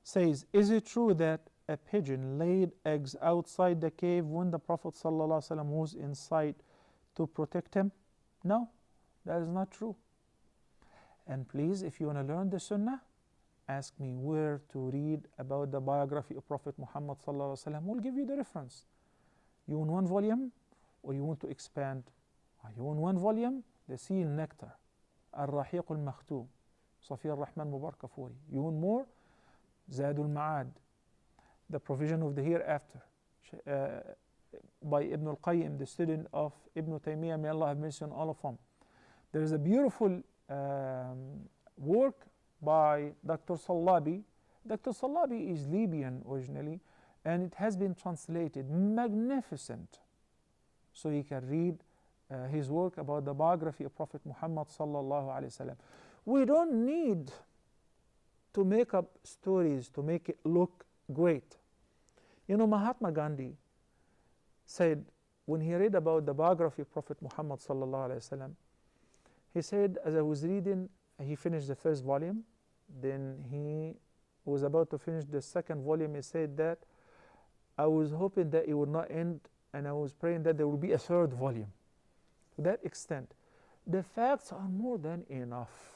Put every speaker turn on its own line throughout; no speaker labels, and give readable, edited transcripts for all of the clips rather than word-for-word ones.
says, is it true that a pigeon laid eggs outside the cave when the Prophet ﷺ was inside to protect him? No, that is not true. And please, if you want to learn the Sunnah, ask me where to read about the biography of Prophet Muhammad ﷺ. We'll give you the reference. You want one volume or you want to expand? You want one volume? The Seal Nectar, Al-Rahiq Al-Makhtoum, Safi Al-Rahman Mubarak Kafuri. You want more? Zadul Ma'ad, The Provision of the Hereafter, by Ibn al-Qayyim, the student of Ibn Taymiyyah, may Allah have mercy on all of them. There is a beautiful work by Dr. Sallabi. Dr. Sallabi is Libyan originally, and it has been translated. Magnificent. So you can read his work about the biography of Prophet Muhammad sallallahu alaihi wasallam. We don't need to make up stories to make it look great. You know, Mahatma Gandhi said, when he read about the biography of Prophet Muhammad sallallahu alaihi wasallam, he said, as I was reading, he finished the first volume, then he was about to finish the second volume. He said that I was hoping that it would not end, and I was praying that there would be a third volume. To that extent, the facts are more than enough.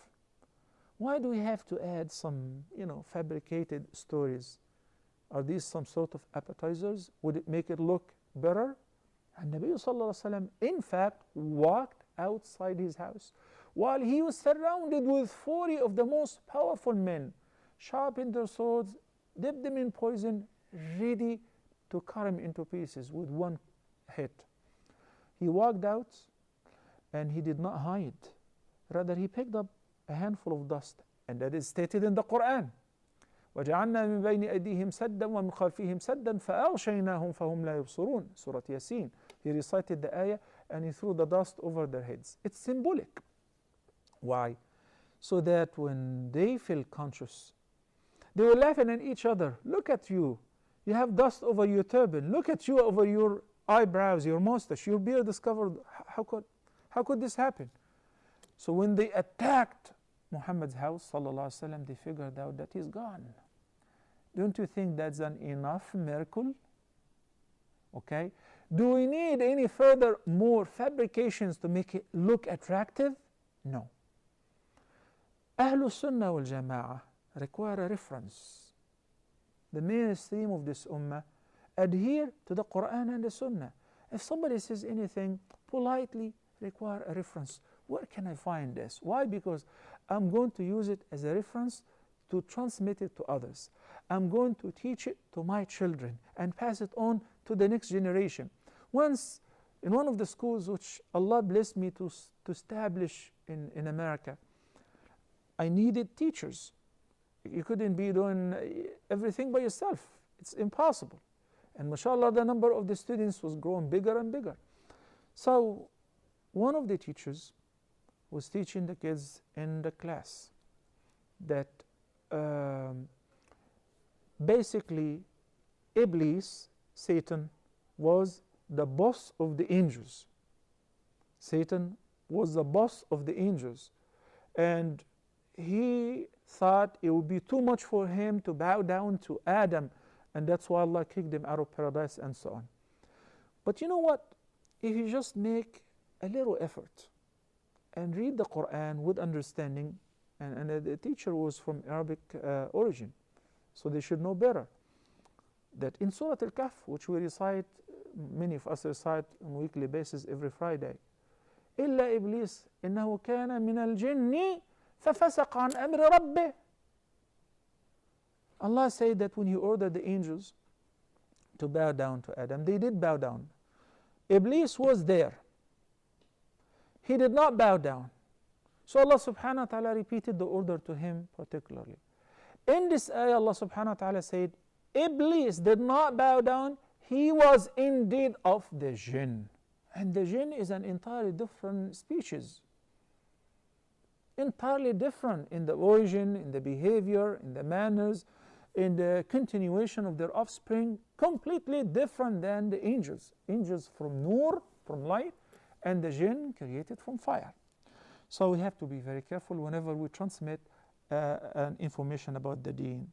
Why do we have to add some, fabricated stories? Are these some sort of appetizers? Would it make it look better? And Nabi sallallahu alaihi wasallam, in fact, walked outside his house while he was surrounded with 40 of the most powerful men, sharpened their swords, dipped them in poison, ready to cut him into pieces with one hit. He walked out and he did not hide. Rather, he picked up a handful of dust, and that is stated in the Quran. وَجَعَلْنَا مِنْ بَيْنِ أَيْدِيهِمْ سَدًّا وَمِنْ خَلْفِهِمْ سَدًّا فَأَغْشَيْنَاهُمْ فَهُمْ لَا يُبْصِرُونَ Surah Yasin. He recited the ayah and he threw the dust over their heads. It's symbolic. Why? So that when they feel conscious, they were laughing at each other. Look at you. You have dust over your turban. Look at you over your eyebrows, your mustache, your beard is covered. How could this happen? So when they attacked Muhammad's house, sallallahu alaihi wasallam, they figured out that he's gone. Don't you think that's an enough miracle? Okay. Do we need any further more fabrications to make it look attractive? No. Ahlul Sunnah wal Jama'ah require a reference. The mainstream of this ummah adhere to the Quran and the Sunnah. If somebody says anything, politely require a reference. Where can I find this? Why? Because I'm going to use it as a reference to transmit it to others. I'm going to teach it to my children and pass it on to the next generation. Once, in one of the schools which Allah blessed me to establish in America, I needed teachers. You couldn't be doing everything by yourself. It's impossible. And mashallah, the number of the students was growing bigger and bigger. So one of the teachers was teaching the kids in the class that basically Iblis, Satan, was the boss of the angels. Satan was the boss of the angels. And he thought it would be too much for him to bow down to Adam, and that's why Allah kicked him out of paradise and so on. But you know what? If you just make a little effort and read the Quran with understanding, and the teacher was from Arabic origin, so they should know better, that in Surah Al-Kahf, which we recite, many of us recite on a weekly basis every Friday, إِلَّا إِبْلِيسَ إِنَّهُ كَانَ مِنَ الْجِنِّ فَفَسَقَ عَنْ أَمْرِ رَبِّهِ. Allah said that when He ordered the angels to bow down to Adam, they did bow down. Iblis was there. He did not bow down. So Allah subhanahu wa ta'ala repeated the order to him particularly. In this ayah, Allah subhanahu wa ta'ala said, Iblis did not bow down. He was indeed of the jinn. And the jinn is an entirely different species. Entirely different in the origin, in the behavior, in the manners, in the continuation of their offspring, completely different than the angels. Angels from nur, from light, and the jinn created from fire. So we have to be very careful whenever we transmit information about the deen.